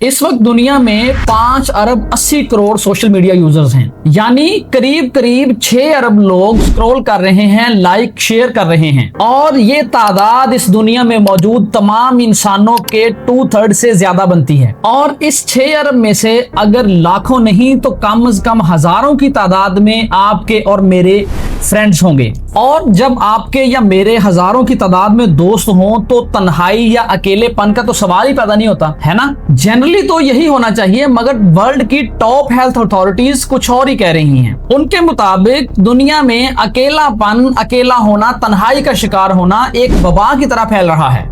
इस वक्त दुनिया में 5 अरब 80 करोड़ सोशल मीडिया यूजर्स हैं, यानी करीब करीब 6 अरब लोग स्क्रॉल कर रहे हैं, लाइक शेयर कर रहे हैं। और ये तादाद इस दुनिया में मौजूद तमाम इंसानों के 2/3 से ज्यादा बनती है। और इस 6 अरब में से अगर लाखों नहीं तो कम से कम हजारों की तादाद में आपके और मेरे फ्रेंड्स होंगे। और जब आपके या मेरे हजारों की तादाद में दोस्त हों तो तन्हाई या अकेलेपन का तो सवाल ही पैदा नहीं होता, है ना। जनरली तो यही होना चाहिए, मगर वर्ल्ड की टॉप हेल्थ अथॉरिटीज कुछ और ही कह रही हैं। उनके मुताबिक दुनिया में अकेलापन, अकेला होना, तन्हाई का शिकार होना एक वबा की तरह फैल रहा है।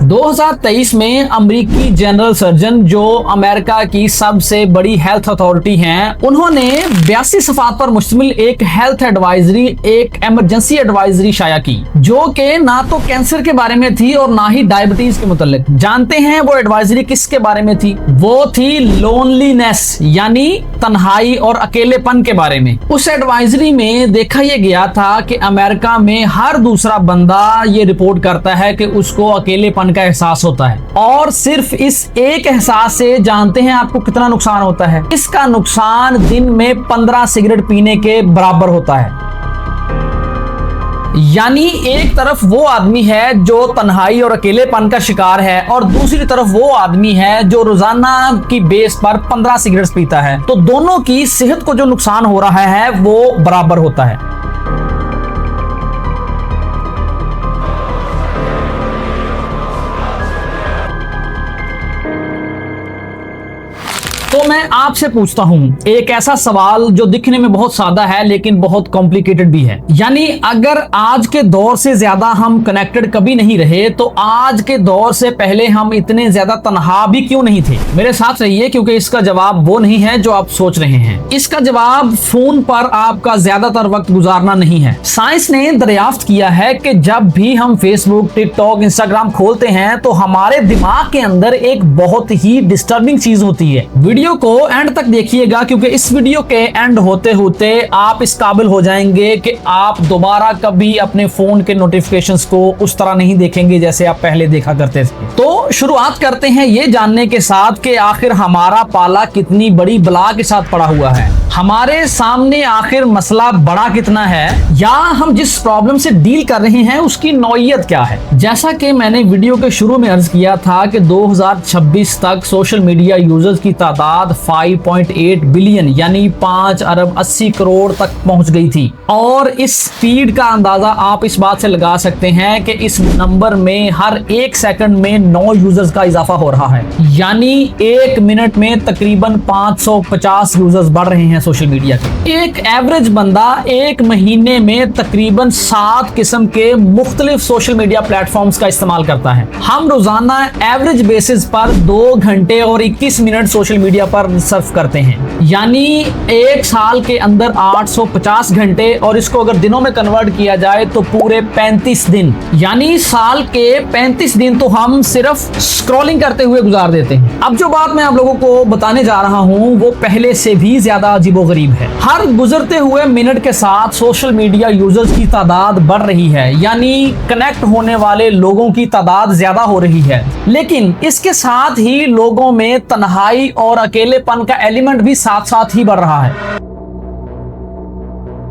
2023 में अमेरिकी जनरल सर्जन, जो अमेरिका की सबसे बड़ी हेल्थ अथॉरिटी हैं, उन्होंने 82 सफ़ात पर मुश्तमिल एक हेल्थ एडवाइजरी, एक इमरजेंसी एडवाइजरी शाया की, जो कि ना तो कैंसर के बारे में थी और ना ही डायबिटीज के मुतल्लिक। जानते हैं वो एडवाइजरी किसके बारे में थी? वो थी लोनलीनेस, यानी तन्हाई और अकेलेपन के बारे में। उस एडवाइजरी में देखा यह गया था कि अमेरिका में हर दूसरा बंदा ये रिपोर्ट करता है कि उसको अकेलेपन का एहसास होता है। और सिर्फ इस एक एहसास से जानते हैं आपको कितना नुकसान होता है? इसका नुकसान दिन में 15 सिगरेट पीने के बराबर होता है। यानी एक तरफ वो आदमी है जो तन्हाई और अकेलेपन का शिकार है, और दूसरी तरफ वो आदमी है जो रोजाना की बेस पर 15 सिगरेट पीता है। तो दोनों की सेहत को जो नुकसान हो रहा है वो बराबर होता है। तो मैं आपसे पूछता हूं एक ऐसा सवाल जो दिखने में बहुत सादा है लेकिन बहुत कॉम्प्लिकेटेड भी है। यानी अगर आज के दौर से ज्यादा हम कनेक्टेड कभी नहीं रहे तो आज के दौर से पहले हम इतने ज्यादा तन्हा भी क्यों नहीं थे? मेरे साथ रहिए, क्योंकि इसका जवाब वो नहीं है जो आप सोच रहे हैं। इसका जवाब फोन पर आपका ज्यादातर वक्त गुजारना नहीं है। साइंस ने दरियाफ्त किया है कि जब भी हम फेसबुक, टिकटॉक, इंस्टाग्राम खोलते हैं तो हमारे दिमाग के अंदर एक बहुत ही डिस्टर्बिंग चीज होती है। वीडियो को एंड तक देखिएगा, क्योंकि इस वीडियो के एंड होते होते आप इस काबिल हो जाएंगे कि आप दोबारा कभी अपने फोन के नोटिफिकेशंस को उस तरह नहीं देखेंगे जैसे आप पहले देखा करते थे। तो शुरुआत करते हैं ये जानने के साथ कि आखिर हमारा पाला कितनी बड़ी बला के साथ पड़ा हुआ है। हमारे सामने आखिर मसला बड़ा कितना है, या हम जिस प्रॉब्लम से डील कर रहे हैं उसकी नौइयत क्या है। जैसा कि मैंने वीडियो के शुरू में अर्ज किया था कि 2026 तक सोशल मीडिया यूजर्स की तादाद 5.8 बिलियन यानी 5 अरब 80 करोड़ तक पहुंच गई थी। और इस स्पीड का अंदाजा आप इस बात से लगा सकते हैं कि इस नंबर में हर 1 सेकंड में 9 यूजर्स का इजाफा हो रहा है। यानी 1 मिनट में तकरीबन 550 यूजर्स बढ़ रहे हैं सोशल मीडिया के। एक एवरेज बंदा 1 महीने में तकरीबन 7 किस्म के मुख्तलिफ सोशल मीडिया प्लेटफॉर्म्स का इस्तेमाल करता है। हम रोजाना एवरेज बेसिस पर 2 घंटे और 21 मिनट सोशल मीडिया पर सर्फ करते हैं। यानी 1 साल के अंदर 850 घंटे, और इसको अगर दिनों में कन्वर्ट किया जाए तो पूरे 35 दिन, यानी साल के 35 दिन तो हम सिर्फ स्क्रॉलिंग करते हुए गुजार देते हैं। अब जो बात मैं आप लोगों को बताने जा रहा हूं वो पहले से भी ज्यादा अजीबोगरीब है। हर गुजरते हुए मिनट के साथ सोशल मीडिया यूजर्स की तादाद बढ़ रही है, यानी कनेक्ट होने वाले लोगों की तादाद ज्यादा हो रही है। लेकिन इसके साथ ही लोगों में तन्हाई और अकेलेपन का एलिमेंट भी साथ साथ ही बढ़ रहा है।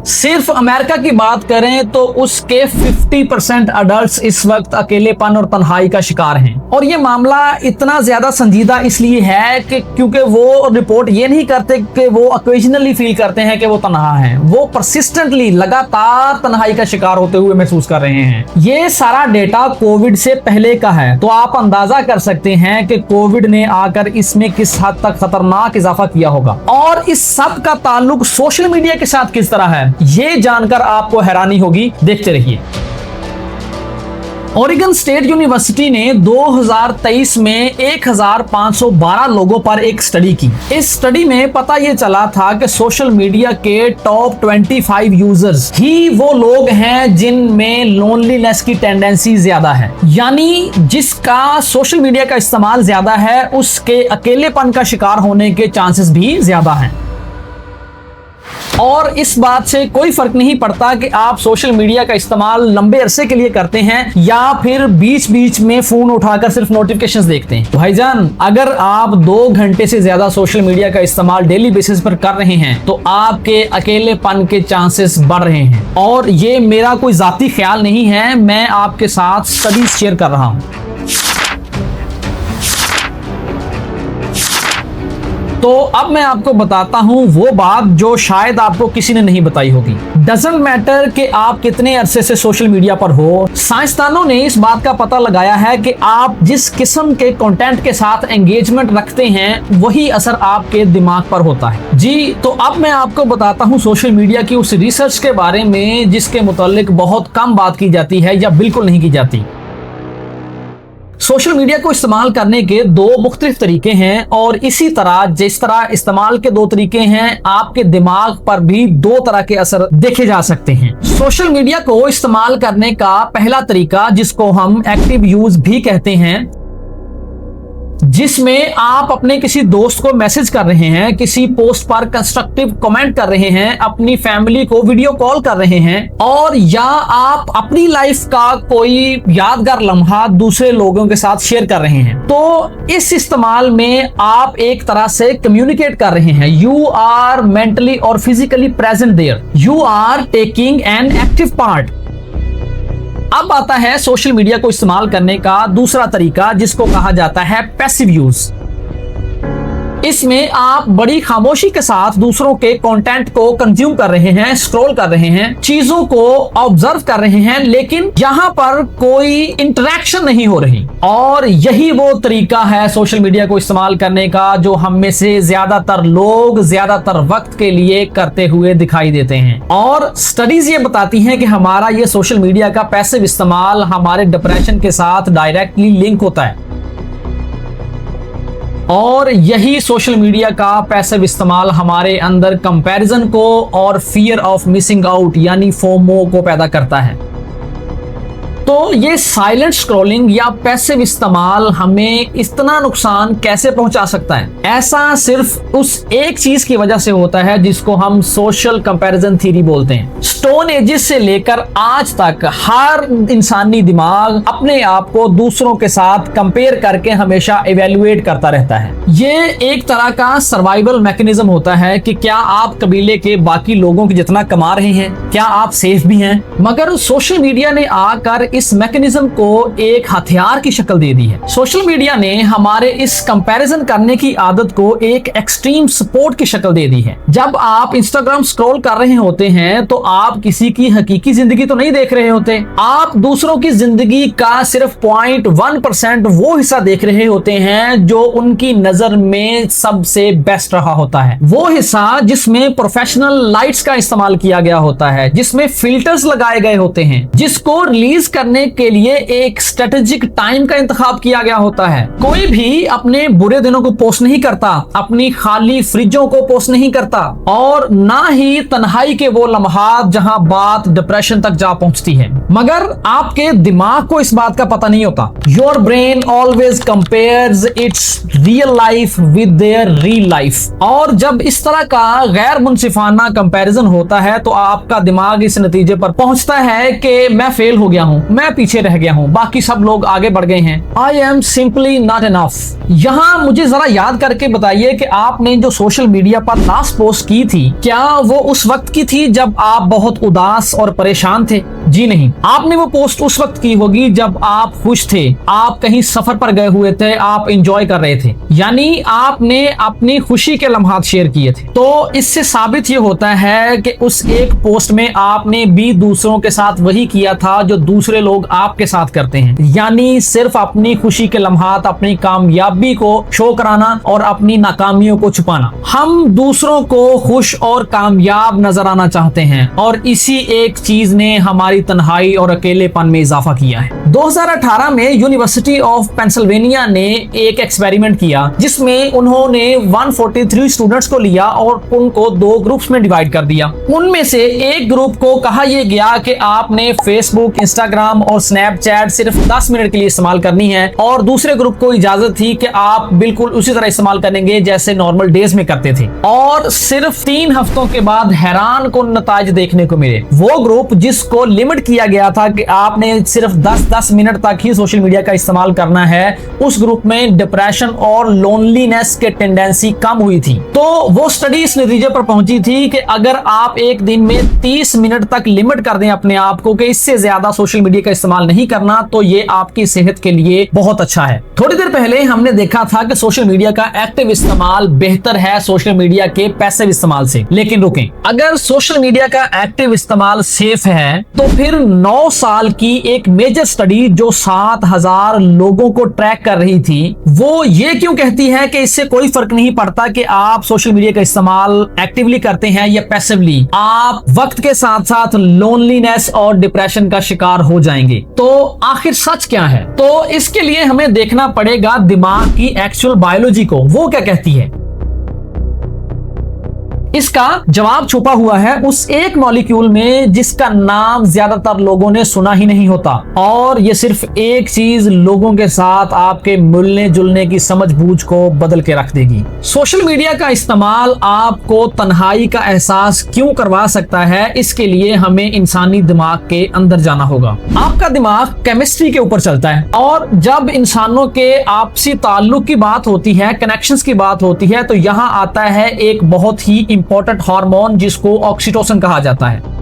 सिर्फ अमेरिका की बात करें तो उसके 50% अडल्ट्स इस वक्त अकेलेपन और तन्हाई का शिकार हैं। और ये मामला इतना ज्यादा संजीदा इसलिए है कि क्योंकि वो रिपोर्ट ये नहीं करते कि वो ऑकेजनली फील करते हैं कि वो तन्हा हैं, वो परसिस्टेंटली लगातार तन्हाई का शिकार होते हुए महसूस कर रहे हैं। ये सारा डेटा कोविड से पहले का है, तो आप अंदाजा कर सकते हैं कि कोविड ने आकर इसमें किस हद तक खतरनाक इजाफा किया होगा। और इस सब का ताल्लुक सोशल मीडिया के साथ किस तरह है, ये जानकर आपको हैरानी होगी। देखते रहिए। ओरेगन स्टेट यूनिवर्सिटी ने 2023 में 1512 लोगों पर एक स्टडी की। इस स्टडी में पता ये चला था कि सोशल मीडिया के टॉप 25 यूजर्स ही वो लोग हैं जिनमें लोनलीनेस की टेंडेंसी ज्यादा है, यानी जिसका सोशल मीडिया का इस्तेमाल ज्यादा है उसके अकेलेपन का शिकार होने के चांसेस भी ज्यादा हैं। और इस बात से कोई फर्क नहीं पड़ता कि आप सोशल मीडिया का इस्तेमाल लंबे अरसे के लिए करते हैं या फिर बीच बीच में फोन उठाकर सिर्फ नोटिफिकेशंस देखते हैं। भाईजान, अगर आप 2 घंटे से ज्यादा सोशल मीडिया का इस्तेमाल डेली बेसिस पर कर रहे हैं तो आपके अकेलेपन के चांसेस बढ़ रहे हैं। और ये मेरा कोई जाती ख्याल नहीं है, मैं आपके साथ स्टडीज शेयर कर रहा हूं। तो अब मैं आपको बताता हूं वो बात जो शायद आपको किसी ने नहीं बताई होगी। डजंट मैटर कि आप कितने अरसे से सोशल मीडिया पर हो, साइंसदानों ने इस बात का पता लगाया है कि आप जिस किस्म के कंटेंट के साथ एंगेजमेंट रखते हैं वही असर आपके दिमाग पर होता है। जी, तो अब मैं आपको बताता हूं सोशल मीडिया की उस रिसर्च के बारे में जिसके मुतालिक बहुत कम बात की जाती है या बिल्कुल नहीं की जाती। सोशल मीडिया को इस्तेमाल करने के 2 मुख्तलिफ तरीके हैं और इसी तरह जिस तरह इस्तेमाल के 2 तरीके हैं, आपके दिमाग पर भी 2 तरह के असर देखे जा सकते हैं। सोशल मीडिया को इस्तेमाल करने का पहला तरीका, जिसको हम एक्टिव यूज भी कहते हैं, जिसमें आप अपने किसी दोस्त को मैसेज कर रहे हैं, किसी पोस्ट पर कंस्ट्रक्टिव कमेंट कर रहे हैं, अपनी फैमिली को वीडियो कॉल कर रहे हैं, और या आप अपनी लाइफ का कोई यादगार लम्हा दूसरे लोगों के साथ शेयर कर रहे हैं। तो इस इस्तेमाल में आप एक तरह से कम्युनिकेट कर रहे हैं। यू आर मेंटली और physically present there, you are taking an active part. अब आता है सोशल मीडिया को इस्तेमाल करने का दूसरा तरीका, जिसको कहा जाता है पैसिव यूज। इसमें आप बड़ी खामोशी के साथ दूसरों के कंटेंट को कंज्यूम कर रहे हैं, स्क्रॉल कर रहे हैं, चीजों को ऑब्जर्व कर रहे हैं, लेकिन यहाँ पर कोई इंटरेक्शन नहीं हो रही। और यही वो तरीका है सोशल मीडिया को इस्तेमाल करने का जो हम में से ज्यादातर लोग ज्यादातर वक्त के लिए करते हुए दिखाई देते हैं। और स्टडीज ये बताती हैं कि हमारा ये सोशल मीडिया का पैसिव इस्तेमाल हमारे डिप्रेशन के साथ डायरेक्टली लिंक होता है। और यही सोशल मीडिया का पैसिव इस्तेमाल हमारे अंदर कंपैरिजन को और फियर ऑफ मिसिंग आउट यानी फोमो को पैदा करता है। तो ये साइलेंट स्क्रॉलिंग या पैसिव इस्तेमाल हमें इतना नुकसान कैसे पहुंचा सकता है? ऐसा सिर्फ उस एक चीज की वजह से होता है जिसको हम सोशल कंपैरिजन थ्योरी बोलते हैं। स्टोन एजेस से लेकर आज तक हर इंसानी दिमाग अपने आप को दूसरों के साथ कंपेयर करके हमेशा इवेल्युएट करता रहता है। ये एक तरह का सर्वाइवल मैकेनिज्म होता है कि क्या आप कबीले के बाकी लोगों की जितना कमा रहे हैं, क्या आप सेफ भी हैं? मगर सोशल मीडिया ने आकर इस मैकेनिज्म को एक हथियार की शक्ल दे दी है। सोशल मीडिया ने हमारे इस कंपैरिजन करने की आदत को एक एक्सट्रीम सपोर्ट की शक्ल दे दी है। जब आप इंस्टाग्राम स्क्रॉल कर रहे होते हैं तो आप किसी की हकीकी जिंदगी तो नहीं देख रहे होते, आप दूसरों की जिंदगी का सिर्फ 0.1% वो हिस्सा देख रहे होते हैं जो उनकी नजर में सबसे बेस्ट रहा होता है। वो हिस्सा जिसमें प्रोफेशनल लाइट्स का इस्तेमाल किया गया होता है, जिसमें फिल्टर्स लगाए गए होते हैं, जिसको रिलीज करने के लिए एक स्ट्रेटेजिक टाइम का इंतखाब किया गया होता है। कोई भी अपने बुरे दिनों को पोस्ट नहीं करता, अपनी खाली फ्रिजों को पोस्ट नहीं करता, और ना ही तन्हाई के वो लम्हात जहां बात डिप्रेशन तक जा पहुंचती है। मगर आपके दिमाग को इस बात का पता नहीं होता। Your brain always compares it's real life with their real life. और जब इस तरह का गैर मुनसिफाना कंपैरिजन होता है तो आपका दिमाग इस नतीजे पर पहुंचता है कि मैं फेल हो गया हूं, मैं पीछे रह गया हूं, बाकी सब लोग आगे बढ़ गए हैं। I am simply not enough. यहाँ मुझे जरा याद करके बताइए कि आपने जो सोशल मीडिया पर लास्ट पोस्ट की थी, क्या वो उस वक्त की थी जब आप बहुत उदास और परेशान थे? जी नहीं, आपने वो पोस्ट उस वक्त की होगी जब आप खुश थे, आप कहीं सफर पर गए हुए थे, आप एंजॉय कर रहे थे, यानी आपने अपनी खुशी के लम्हात शेयर किए थे। तो इससे साबित ये होता है कि उस एक पोस्ट में आपने भी दूसरों के साथ वही किया था जो दूसरे लोग आपके साथ करते हैं, यानी सिर्फ अपनी खुशी के लम्हात, अपनी कामयाबी को शो कराना और अपनी नाकामियों को छुपाना। हम दूसरों को खुश और कामयाब नजर आना चाहते हैं और इसी एक चीज ने हमारी तुम्हारी तन्हाई और अकेलेपन में इजाफा किया है। 2018 में यूनिवर्सिटी ऑफ पेंसिल्वेनिया ने एक एक्सपेरिमेंट किया जिसमें उन्होंने 143 स्टूडेंट्स को लिया और उनको 2 ग्रुप्स में डिवाइड कर दिया। उनमें से एक ग्रुप को कहा यह गया कि आपने फेसबुक, इंस्टाग्राम और स्नैपचैट सिर्फ 10 मिनट के लिए इस्तेमाल करनी है और दूसरे ग्रुप को इजाजत थी कि आप बिल्कुल उसी तरह इस्तेमाल करेंगे जैसे नॉर्मल डेज में करते थे। और सिर्फ 3 हफ्तों के बाद हैरान कुन नताइज देखने को मिले। वो ग्रुप जिसको लिमिट किया गया था कि आपने सिर्फ 10 मिनट तक ही सोशल मीडिया का इस्तेमाल करना है, उस ग्रुप में डिप्रेशन और लोनलीनेस के टेंडेंसी कम हुई थी। तो वो स्टडी इस नतीजे पर पहुंची थी कि अगर आप एक दिन में 30 मिनट तक लिमिट कर दें अपने आप को कि इससे ज्यादा सोशल मीडिया का इस्तेमाल नहीं करना, तो ये आपकी सेहत के लिए बहुत अच्छा है। थोड़ी देर पहले हमने देखा था कि सोशल मीडिया का एक्टिव इस्तेमाल बेहतर है सोशल मीडिया के पैसिव इस्तेमाल से, लेकिन रुकें, अगर सोशल मीडिया का एक्टिव इस्तेमाल सेफ है तो फिर 9 साल की एक मेजर स्टडी जो 7000 लोगों को ट्रैक कर रही थी, वो ये क्यों कहती है कि इससे कोई फर्क नहीं पड़ता कि आप सोशल मीडिया का इस्तेमाल एक्टिवली करते हैं या पैसिवली, आप वक्त के साथ साथ लोनलीनेस और डिप्रेशन का शिकार हो जाएंगे। तो आखिर सच क्या है? तो इसके लिए हमें देखना पड़ेगा दिमाग की एक्चुअल बायोलॉजी को, वो क्या कहती है। इसका जवाब छुपा हुआ है उस एक मॉलिक्यूल में जिसका नाम ज्यादातर लोगों ने सुना ही नहीं होता, और ये सिर्फ एक चीज लोगों के साथ आपके मिलने जुलने की समझ बूझ को बदल के रख देगी। सोशल मीडिया का इस्तेमाल आपको तन्हाई का एहसास क्यों करवा सकता है, इसके लिए हमें इंसानी दिमाग के अंदर जाना होगा। आपका दिमाग केमिस्ट्री के ऊपर चलता है, और जब इंसानों के आपसी ताल्लुक की बात होती है, कनेक्शंस की बात होती है, तो यहाँ आता है एक बहुत ही इंपॉर्टेंट हार्मोन जिसको ऑक्सीटोसिन कहा जाता है।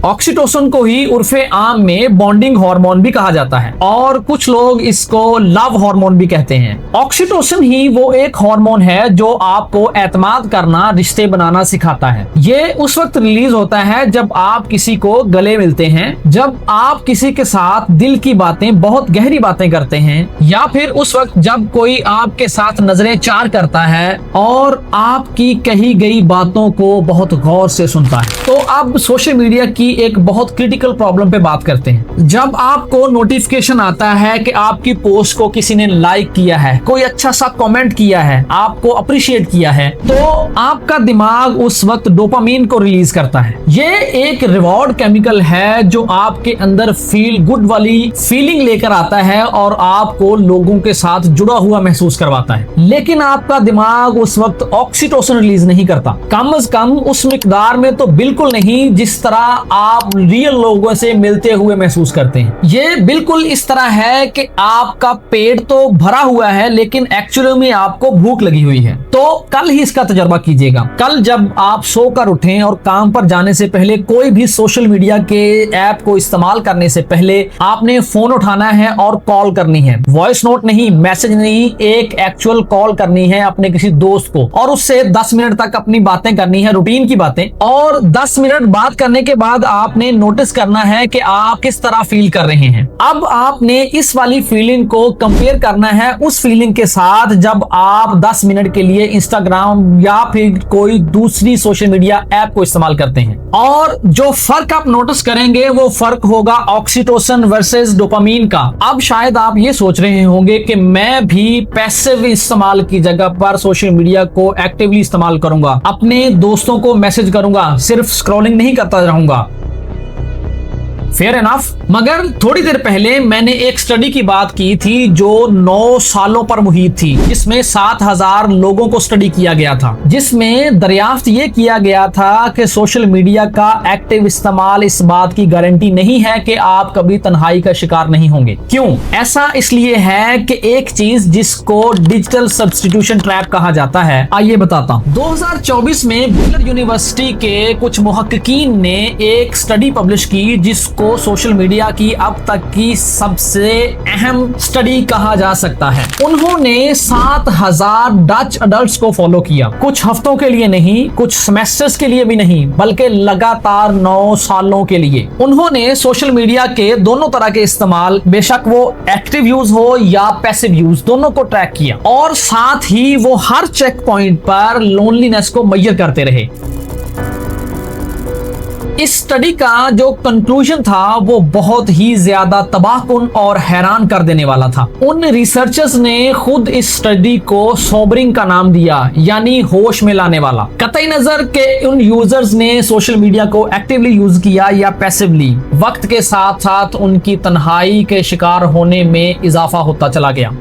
ऑक्सीटोसिन को ही उर्फे आम में बॉन्डिंग हार्मोन भी कहा जाता है, और कुछ लोग इसको लव हार्मोन भी कहते हैं। ऑक्सीटोसिन ही वो एक हार्मोन है जो आपको एतमाद करना, रिश्ते बनाना सिखाता है। ये उस वक्त रिलीज होता है जब आप किसी को गले मिलते हैं, जब आप किसी के साथ दिल की बातें, बहुत गहरी बातें करते हैं, या फिर उस वक्त जब कोई आपके साथ नजरें चार करता है और आपकी कही गई बातों को बहुत गौर से सुनता है। तो अब सोशल मीडिया की एक बहुत क्रिटिकल प्रॉब्लम पे बात करते हैं। जब आपको नोटिफिकेशन आता है कि आपकी पोस्ट को किसी ने लाइक किया है, कोई अच्छा सा कमेंट किया है, आपको अप्रिशिएट किया है, तो आपका दिमाग उस वक्त डोपामीन को रिलीज करता है। ये एक रिवॉर्ड केमिकल है जो आपके अंदर फील गुड वाली फीलिंग लेकर आता है और आपको लोगों के साथ जुड़ा हुआ महसूस करवाता है। लेकिन आपका दिमाग उस वक्त ऑक्सीटोसिन रिलीज नहीं करता, कम से कम उस मिकदार में तो बिल्कुल नहीं जिस तरह आप रियल लोगों से मिलते हुए महसूस करते हैं। ये बिल्कुल इस तरह है कि आपका पेट तो भरा हुआ है लेकिन एक्चुअली में आपको भूख लगी हुई है। तो कल ही इसका तजुर्बा कीजिएगा। कल जब आप सोकर उठें और काम पर जाने से पहले कोई भी सोशल मीडिया के ऐप को इस्तेमाल करने से पहले आपने फोन उठाना है और कॉल करनी है। वॉइस नोट नहीं, मैसेज नहीं, एक एक्चुअल कॉल करनी है अपने किसी दोस्त को, और उससे 10 मिनट तक अपनी बातें करनी है, रूटीन की बातें। और 10 मिनट बात करने के बाद आपने नोटिस करना है कि आप किस तरह फील कर रहे हैं। अब आपने इस वाली फीलिंग को कंपेयर करना है उस फीलिंग के साथ जब आप 10 मिनट के लिए इंस्टाग्राम या फिर कोई दूसरी सोशल मीडिया ऐप को इस्तेमाल करते हैं। और जो फर्क आप नोटिस करेंगे वो फर्क होगा ऑक्सीटोसिन वर्सेस डोपामीन का। अब शायद आप ये सोच रहे होंगे कि मैं भी पैसिव इस्तेमाल की जगह पर सोशल मीडिया को एक्टिवली इस्तेमाल करूंगा, अपने दोस्तों को मैसेज करूंगा, सिर्फ स्क्रॉलिंग नहीं करता रहूंगा। Fair enough. मगर थोड़ी देर पहले मैंने एक स्टडी की बात की थी जो 9 सालों पर मुहित थी, जिसमें 7000 लोगों को स्टडी किया गया था, जिसमें दरियाफ्त ये किया गया था कि सोशल मीडिया का एक्टिव इस्तेमाल इस बात की गारंटी नहीं है कि आप कभी तन्हाई का शिकार नहीं होंगे। क्यों? ऐसा इसलिए है कि एक चीज जिसको डिजिटल सब्स्टिट्यूशन ट्रैप कहा जाता है, आइए बताता हूं। 2024 में बेलर यूनिवर्सिटी के कुछ मुहक्किकीन ने एक स्टडी पब्लिश की जिसको सोशल मीडिया की अब तक की सबसे अहम स्टडी कहा जा सकता है। उन्होंने 7000 डच अडल्ट्स को फॉलो किया, कुछ हफ्तों के लिए नहीं, कुछ सेमेस्टर्स के लिए भी नहीं, बल्कि लगातार 9 सालों के लिए। उन्होंने सोशल मीडिया के दोनों तरह के इस्तेमाल, बेशक वो एक्टिव यूज हो या पैसिव यूज, दोनों को ट्रैक किया, और साथ ही वो हर चेक पॉइंट पर लोनलीनेस को मेजर करते रहे। इस स्टडी का जो कंक्लूजन था वो बहुत ही ज्यादा तबाहकुन और हैरान कर देने वाला था। उन रिसर्चर्स ने खुद इस स्टडी को सोबरिंग का नाम दिया, यानी होश में लाने वाला। कतई नजर के उन यूजर्स ने सोशल मीडिया को एक्टिवली यूज किया या पैसिवली, वक्त के साथ साथ उनकी तन्हाई के शिकार होने में इजाफा होता चला गया।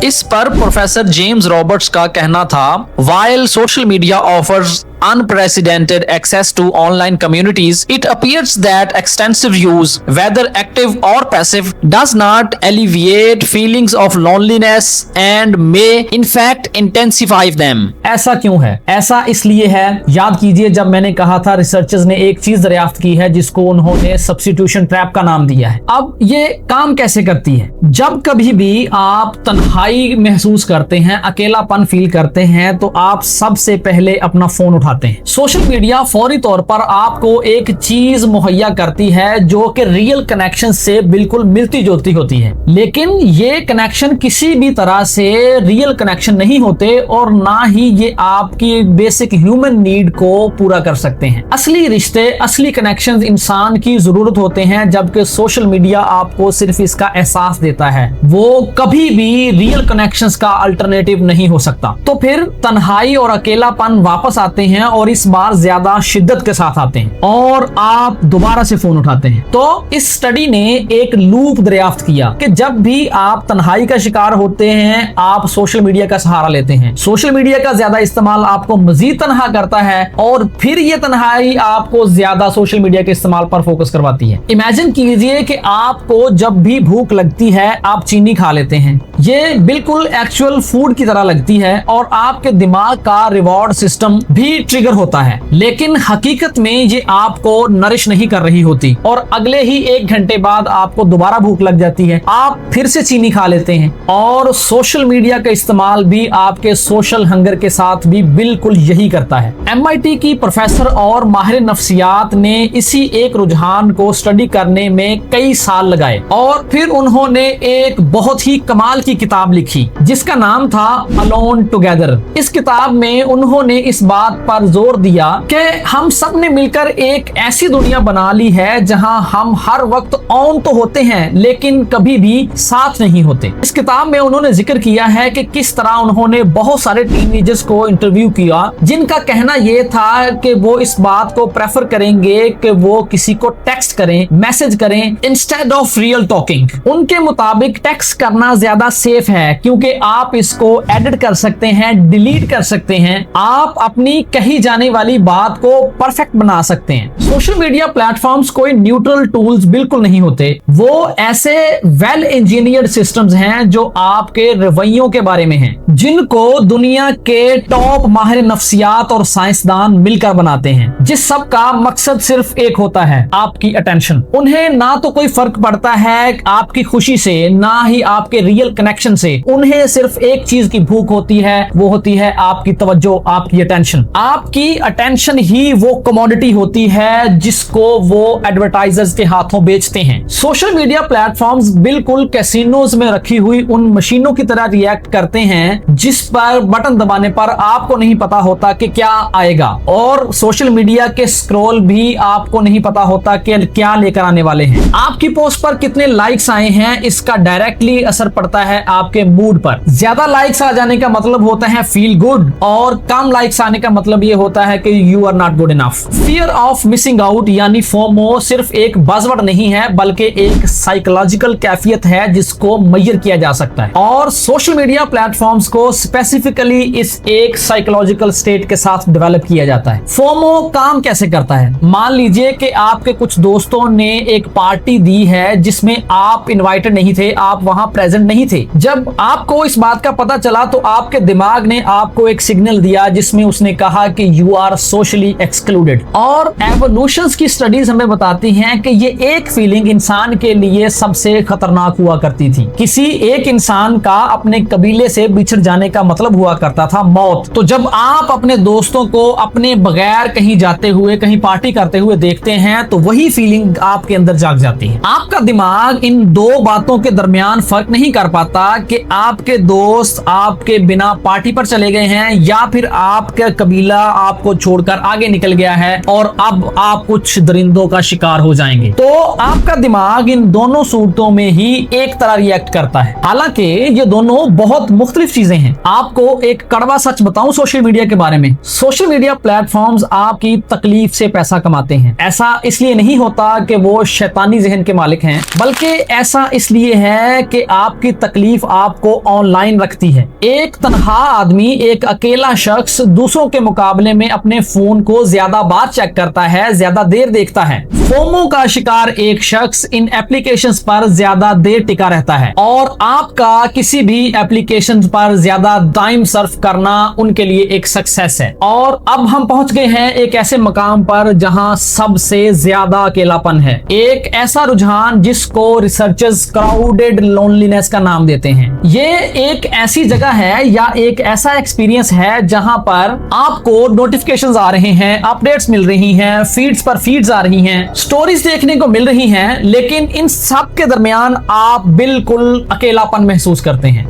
इस पर प्रोफेसर जेम्स रॉबर्ट्स का कहना था, while social media offers unprecedented access to online communities, it appears that extensive use, whether active or passive, does not alleviate feelings of loneliness and may in fact intensify them. ऐसा क्यों है? ऐसा इसलिए है, याद कीजिए जब मैंने कहा था रिसर्चर्स ने एक चीज दरियाफ्त की है जिसको उन्होंने सब्स्टिट्यूशन ट्रैप का नाम दिया है। अब ये काम कैसे करती है? जब कभी भी आप तन्हाई महसूस करते हैं, अकेलापन फील करते हैं, तो आप सबसे पहले अपना फोन उठाते हैं। सोशल मीडिया फौरी तौर पर आपको एक चीज मुहैया करती है जो कि रियल कनेक्शन से बिल्कुल मिलती जुलती होती है, लेकिन ये कनेक्शन किसी भी तरह से रियल कनेक्शन नहीं होते और ना ही ये आपकी बेसिक ह्यूमन नीड को पूरा कर सकते हैं। असली रिश्ते, असली कनेक्शन इंसान की जरूरत होते हैं, जबकि सोशल मीडिया आपको सिर्फ इसका एहसास देता है। वो कभी भी रियल कनेक्शंस का अल्टरनेटिव नहीं हो सकता। तो फिर तन्हाई और अकेलापन वापस आते हैं और इस बार ज्यादा शिद्दत के साथ आते हैं और आप दोबारा से फोन उठाते हैं। तो इस स्टडी ने एक लूप दरियाफ्त किया कि जब भी आप तन्हाई का शिकार होते हैं, आप सोशल मीडिया का सहारा लेते हैं। सोशल मीडिया का ज्यादा इस्तेमाल आपको मजीद तन्हा करता है और फिर ये तन्हाई आपको ज्यादा सोशल मीडिया के इस्तेमाल पर फोकस करवाती है। इमेजिन कीजिए कि आपको जब भी भूख लगती है, आप चीनी खा लेते हैं। ये बिल्कुल एक्चुअल फूड की तरह लगती है और आपके दिमाग का रिवॉर्ड सिस्टम भी ट्रिगर होता है, लेकिन हकीकत में ये आपको नरिश नहीं कर रही होती और अगले ही 1 घंटे बाद आपको दोबारा भूख लग जाती है, आप फिर से चीनी खा लेते हैं। और सोशल मीडिया का इस्तेमाल भी आपके सोशल हंगर के साथ भी बिल्कुल यही करता है। MIT की प्रोफेसर और माहिर नफ्सियात ने इसी एक रुझान को स्टडी करने में कई साल लगाए और फिर उन्होंने एक बहुत ही कमाल की किताब लिखी जिसका नाम था अलोन टुगेदर। इस किताब में उन्होंने इस बात पर जोर दिया कि हम सब ने मिलकर एक ऐसी दुनिया बना ली है जहां हम हर वक्त ऑन तो होते हैं लेकिन कभी भी साथ नहीं होते। इस किताब में उन्होंने जिक्र किया है कि किस तरह उन्होंने बहुत सारे टीनेजर्स को इंटरव्यू किया जिनका कहना यह था कि वो इस बात को प्रेफर करेंगे कि वो किसी को टेक्स्ट करें, मैसेज करें इंस्टेड ऑफ रियल टॉकिंग। उनके मुताबिक टेक्स्ट करना ज्यादा सेफ है क्योंकि आप इसको एडिट कर सकते हैं, डिलीट कर सकते हैं, आप अपनी कही जाने वाली बात को परफेक्ट बना सकते हैं। सोशल मीडिया प्लेटफॉर्म्स कोई न्यूट्रल टूल्स बिल्कुल नहीं होते, वो ऐसे वेल इंजीनियर्ड सिस्टम्स हैं जो आपके रवैयों के बारे में हैं, जिनको दुनिया के टॉप माहिर नफ्सियात और साइंसदान मिलकर बनाते हैं, जिस सब का मकसद सिर्फ एक होता है, आपकी अटेंशन। उन्हें ना तो कोई फर्क पड़ता है आपकी खुशी से, ना ही आपके रियल कनेक्शन से। उन्हें सिर्फ एक चीज की भूख होती है, वो होती है आपकी तवज्जो, आपकी अटेंशन। आपकी अटेंशन ही वो कमोडिटी होती है जिसको वो एडवर्टाइजर्स के हाथों बेचते हैं। सोशल मीडिया प्लेटफॉर्म्स बिल्कुल कैसीनोज में रखी हुई उन मशीनों की तरह रिएक्ट करते हैं जिस पर बटन दबाने पर आपको नहीं पता होता कि क्या आएगा, और सोशल मीडिया के स्क्रॉल भी आपको नहीं पता होता कि क्या लेकर आने वाले हैं। आपकी पोस्ट पर कितने लाइक्स आए हैं इसका डायरेक्टली असर पड़ता है आपके मूड पर। ज्यादा लाइक्स आ जाने का मतलब होता है फील गुड और कम लाइक्स आने का मतलब ये होता है कि you are not good enough. Fear of missing out यानी फोमो सिर्फ एक बज़वर्ड नहीं है बल्कि एक साइकोलॉजिकल कैफियत है जिसको मेजर किया जा सकता है, और सोशल मीडिया प्लेटफॉर्म्स को स्पेसिफिकली इस एक साइकोलॉजिकल स्टेट के साथ डेवलप किया जाता है। फोमो काम कैसे करता है? मान लीजिए कि आपके कुछ दोस्तों ने एक पार्टी दी है जिसमें आप इनवाइटेड नहीं थे, आप वहां प्रेजेंट नहीं थे। जब आपको इस बात का पता चला तो आपके दिमाग ने आपको एक सिग्नल दिया जिसमें उसने कहा कि यू आर सोशली एक्सक्लूडेड। और एवोल्यूशंस की स्टडीज हमें बताती हैं कि ये एक फीलिंग इंसान के लिए सबसे खतरनाक हुआ करती थी। किसी एक इंसान का अपने कबीले से बिछड़ जाने का मतलब हुआ करता था मौत। तो जब आप अपने दोस्तों को अपने बगैर कहीं जाते हुए, कहीं पार्टी करते हुए देखते हैं तो वही फीलिंग आपके अंदर जाग जाती है। आपका दिमाग इन दो बातों के दरमियान फर्क नहीं कर पाता आता कि आपके दोस्त आपके बिना पार्टी पर चले गए हैं या फिर आपका कबीला आपको छोड़कर आगे निकल गया है और अब आप कुछ दरिंदों का शिकार हो जाएंगे, तो आपका दिमाग इन दोनों सूरतों में ही एक तरह रिएक्ट करता है। हालांकि ये दोनों बहुत मुख्तलिफ चीजें हैं। आपको एक कड़वा सच बताऊं सोशल मीडिया के बारे में, सोशल मीडिया प्लेटफॉर्म्स आपकी तकलीफ से पैसा कमाते हैं। ऐसा इसलिए नहीं होता कि वो शैतानी जहन के मालिक हैं, बल्कि ऐसा इसलिए है कि आपकी तकलीफ आपको ऑनलाइन रखती है। एक तन्हा आदमी, एक अकेला शख्स दूसरों के मुकाबले में अपने फोन को ज्यादा बार चेक करता है, ज्यादा देर देखता है। फोमो का शिकार एक शख्स इन एप्लीकेशंस पर ज्यादा देर टिका रहता है और आपका किसी भी एप्लीकेशन पर ज्यादा टाइम सर्फ करना उनके लिए एक सक्सेस है। और अब हम पहुंच गए हैं एक ऐसे मकाम पर जहां सबसे ज्यादा अकेलापन है, एक ऐसा रुझान जिसको रिसर्चर्स क्राउडेड लोनलीनेस का नाम देते हैं। ये एक ऐसी जगह है या एक ऐसा एक्सपीरियंस है जहां पर आपको नोटिफिकेशंस आ रहे हैं, अपडेट्स मिल रही हैं, फीड्स पर फीड्स आ रही हैं, स्टोरीज देखने को मिल रही हैं, लेकिन इन सब के दरमियान आप बिल्कुल अकेलापन महसूस करते हैं।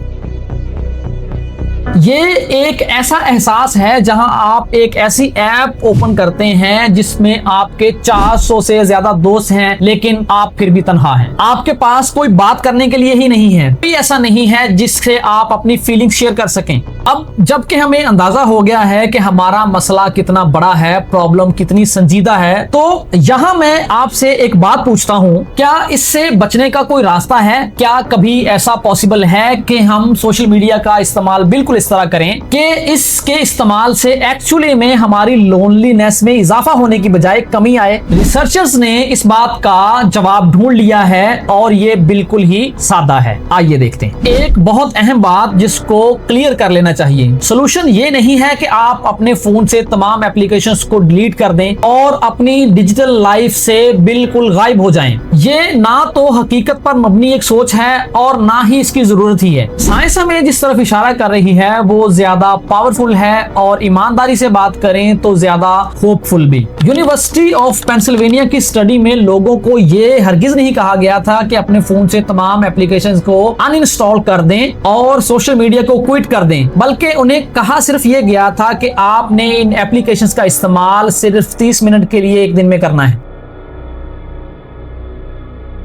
ये एक ऐसा एहसास है जहां आप एक ऐसी ऐप ओपन करते हैं जिसमें आपके 400 से ज्यादा दोस्त हैं, लेकिन आप फिर भी तन्हा हैं। आपके पास कोई बात करने के लिए ही नहीं है, कोई ऐसा नहीं है जिससे आप अपनी फीलिंग्स शेयर कर सकें। अब जबकि हमें अंदाजा हो गया है कि हमारा मसला कितना बड़ा है, प्रॉब्लम कितनी संजीदा है, तो यहाँ मैं आपसे एक बात पूछता हूँ, क्या इससे बचने का कोई रास्ता है? क्या कभी ऐसा पॉसिबल है कि हम सोशल मीडिया का इस्तेमाल बिल्कुल इस तरह करें कि इसके इस्तेमाल से एक्चुअली में हमारी लोनलीनेस में इजाफा होने की बजाय कमी आए? रिसर्चर्स ने इस बात का जवाब ढूंढ लिया है और ये बिल्कुल ही सादा है। आइए देखते हैं। एक बहुत अहम बात जिसको क्लियर कर लेना चाहिए, सोल्यूशन ये नहीं है कि आप अपने फोन से तमाम एप्लीकेशंस को डिलीट कर दें और अपनी डिजिटल लाइफ से बिल्कुल गायब हो जाएं। ये ना तो हकीकत पर मबनी एक सोच है और ना ही इसकी जरूरत ही है। साइंस हमें जिस तरफ इशारा कर रही है वो ज्यादा पावरफुल है और ईमानदारी से बात करें तो ज्यादा होपफुल भी। यूनिवर्सिटी ऑफ पेंसिल्वेनिया की स्टडी में लोगों को ये हरगिज नहीं कहा गया था कि अपने फोन से तमाम एप्लीकेशंस को अनइंस्टॉल कर दें और सोशल मीडिया को क्विट कर दें, बल्कि उन्हें कहा सिर्फ ये गया था कि आपने इन एप्लीकेशंस का इस्तेमाल सिर्फ 30 मिनट के लिए एक दिन में करना है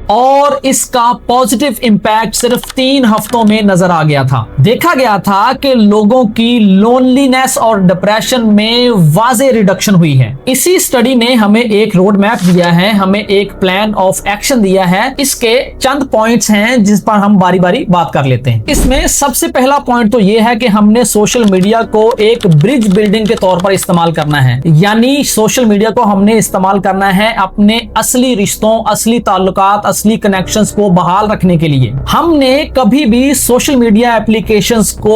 और इसका पॉजिटिव इंपैक्ट सिर्फ 3 हफ्तों में नजर आ गया था। देखा गया था कि लोगों की लोनलीनेस और डिप्रेशन में वाज़े रिडक्शन हुई है। इसी स्टडी ने हमें एक रोड मैप दिया है, हमें एक प्लान ऑफ एक्शन दिया है। इसके चंद पॉइंट्स हैं जिस पर हम बारी बारी बात कर लेते हैं। इसमें सबसे पहला पॉइंट तो यह है कि हमने सोशल मीडिया को एक ब्रिज बिल्डिंग के तौर पर इस्तेमाल करना है, यानी सोशल मीडिया को हमने इस्तेमाल करना है अपने असली रिश्तों, असली ताल्लुकात, असली कनेक्शंस को बहाल रखने के लिए। हमने कभी भी सोशल मीडिया एप्लीकेशंस को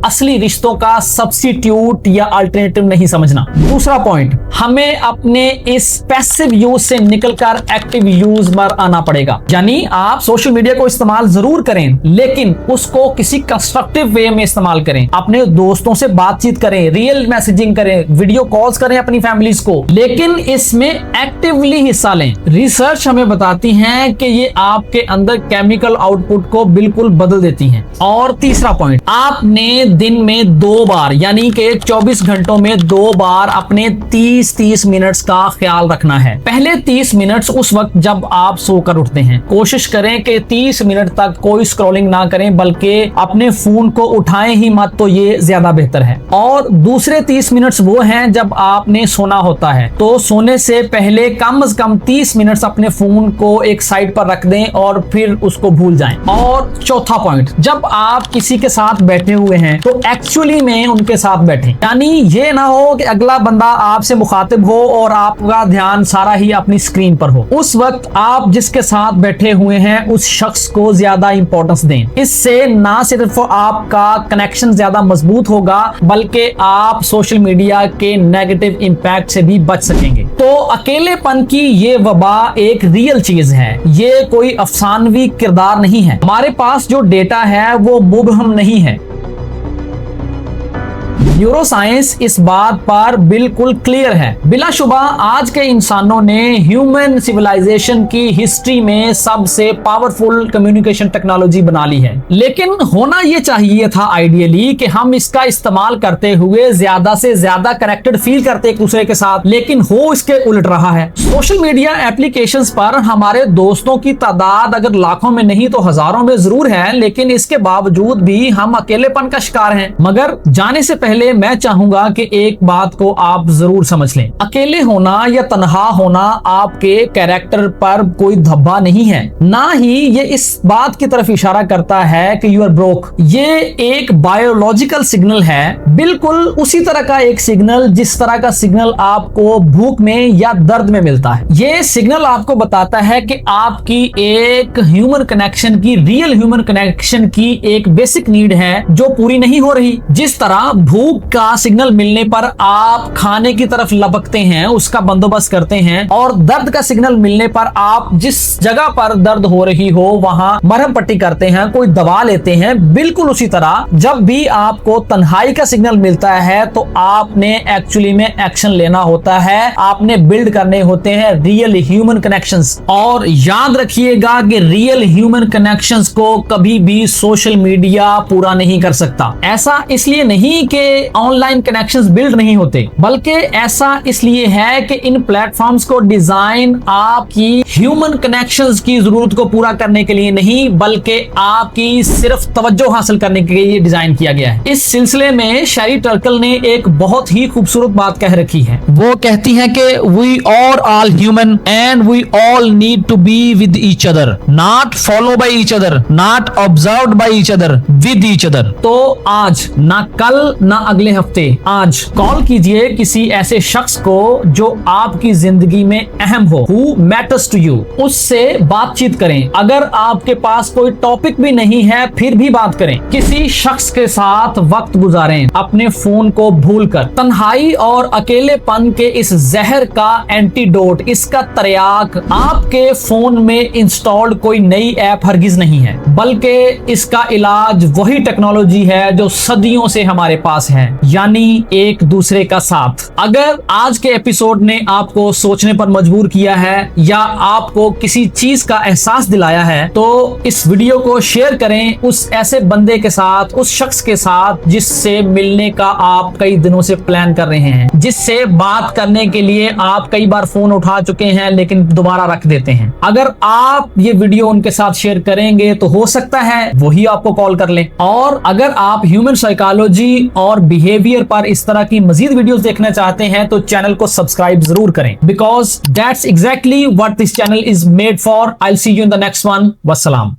असली रिश्तों का सब्स्टिट्यूट या अल्टरनेटिव नहीं समझना। दूसरा पॉइंट, हमें अपने इस पैसिव यूज से निकलकर एक्टिव यूज पर आना पड़ेगा, यानी आप सोशल मीडिया को इस्तेमाल जरूर करें लेकिन उसको किसी कंस्ट्रक्टिव वे में इस्तेमाल करें। अपने दोस्तों से बातचीत करें, रियल मैसेजिंग करें, वीडियो कॉल्स करें अपनी फैमिलीज को, लेकिन इसमें एक्टिवली हिस्सा लें। रिसर्च हमें बताती है कि ये आपके अंदर केमिकल आउटपुट को बिल्कुल बदल देती हैं। और तीसरा पॉइंट, आपने दिन में 2 बार यानी कि 24 घंटों में 2 बार अपने 30-30 मिनट्स का ख्याल रखना है। पहले 30 मिनट्स उस वक्त जब आप सोकर उठते हैं, कोशिश करें कि 30 मिनट तक कोई स्क्रॉलिंग ना करें, बल्कि अपने फोन को उठाएं ही मत, तो ये ज्यादा बेहतर है। और दूसरे 30 मिनट्स वो हैं जब आपने सोना होता है, तो सोने से पहले कम से कम 30 मिनट्स अपने फोन को एक साइड पर रख दें और फिर उसको भूल जाएं। और चौथा पॉइंट, जब आप किसी के साथ बैठे हुए हैं तो एक्चुअली में उनके साथ बैठें, यानी ये ना हो कि अगला बंदा आपसे मुखातिब हो और आपका ध्यान सारा ही अपनी स्क्रीन पर हो। उस वक्त आप जिसके साथ बैठे हुए हैं उस शख्स को ज्यादा इंपॉर्टेंस दें। इससे ना सिर्फ आपका कनेक्शन ज्यादा मजबूत होगा बल्कि आप सोशल मीडिया के नेगेटिव इंपैक्ट से भी बच सकेंगे। तो अकेलेपन की ये वबा एक रियल चीज है, ये कोई अफसानवी किरदार नहीं है। हमारे पास जो डेटा है वो मुबहम नहीं है। न्यूरोसाइंस इस बात पर बिल्कुल क्लियर है। बिलाशुबा आज के इंसानों ने ह्यूमन सिविलाइजेशन की हिस्ट्री में सबसे पावरफुल कम्युनिकेशन टेक्नोलॉजी बना ली है। लेकिन होना यह चाहिए था आइडियली कि हम इसका इस्तेमाल करते हुए ज्यादा से ज्यादा कनेक्टेड फील करते एक दूसरे के साथ, लेकिन हो इसके उलट रहा है। सोशल मीडिया एप्लीकेशंस पर हमारे दोस्तों की तादाद अगर लाखों में नहीं तो हजारों में जरूर है, लेकिन इसके बावजूद भी हम अकेलेपन का शिकार हैं। मगर जाने से पहले मैं चाहूंगा कि एक बात को आप जरूर समझ लें, अकेले होना या तन्हा होना आपके कैरेक्टर पर कोई धब्बा नहीं है, ना ही ये इस बात की तरफ इशारा करता है कि यू आर ब्रोक। ये एक बायोलॉजिकल सिग्नल है, बिल्कुल उसी तरह का एक सिग्नल जिस तरह का सिग्नल आपको भूख में या दर्द में मिलता है। ये सिग्नल आपको बताता है कि आपकी एक ह्यूमन कनेक्शन की, रियल ह्यूमन कनेक्शन की एक बेसिक नीड है जो पूरी नहीं हो रही। जिस तरह भूख का सिग्नल मिलने पर आप खाने की तरफ लपकते हैं, उसका बंदोबस्त करते हैं, और दर्द का सिग्नल मिलने पर आप जिस जगह पर दर्द हो रही हो वहां मरहम पट्टी करते हैं, कोई दवा लेते हैं। बिल्कुल उसी तरह जब भी आपको तन्हाई का सिग्नल मिलता है तो आपने एक्चुअली में एक्शन लेना होता है, आपने बिल्ड करने होते हैं रियल ह्यूमन कनेक्शंस। और याद रखिएगा कि रियल ह्यूमन कनेक्शंस को कभी भी सोशल मीडिया पूरा नहीं कर सकता। ऐसा इसलिए नहीं कि ऑनलाइन कनेक्शंस बिल्ड नहीं होते, बल्कि ऐसा इसलिए है कि इन प्लेटफॉर्म्स को डिजाइन आपकी ह्यूमन कनेक्शंस की जरूरत को पूरा करने के लिए नहीं, बल्कि आपकी सिर्फ तवज्जो हासिल करने के लिए डिजाइन किया गया है। इस सिलसिले में शेरी टर्कल ने एक बहुत ही खूबसूरत बात कह रखी है। वो कहती हैं कि we are all human and we all need to be with each other, not follow by each other, not observed by each other, with each other. तो आज ना कल ना अगले हफ्ते, आज कॉल कीजिए किसी ऐसे शख्स को जो आपकी जिंदगी में अहम हो, हु मैटर्स टू यू। उससे बातचीत करें। अगर आपके पास कोई टॉपिक भी नहीं है फिर भी बात करें। किसी शख्स के साथ वक्त गुजारें अपने फोन को भूलकर। तन्हाई और अकेलेपन के इस जहर का एंटीडोट, इसका तरियाक आपके फोन में इंस्टॉल्ड कोई नई ऐप हरगिज नहीं है, बल्कि इसका इलाज वही टेक्नोलॉजी है जो सदियों से हमारे पास है, यानी एक दूसरे का साथ। अगर आज के एपिसोड ने आपको सोचने पर मजबूर किया है या आपको किसी चीज का एहसास दिलाया है तो इस वीडियो को शेयर करें उस ऐसे बंदे के साथ, उस शख्स के साथ जिससे मिलने का आप कई दिनों से प्लान कर रहे हैं, जिससे बात करने के लिए आप कई बार फोन उठा चुके हैं लेकिन दोबारा रख देते हैं। अगर आप ये वीडियो उनके साथ शेयर करेंगे तो हो सकता है वही आपको कॉल कर ले। और अगर आप ह्यूमन साइकोलॉजी और बिहेवियर पर इस तरह की मजीद वीडियोस देखना चाहते हैं तो चैनल को सब्सक्राइब जरूर करें, because that's exactly what this channel is made for. I will see you in the next one. वस्सलाम।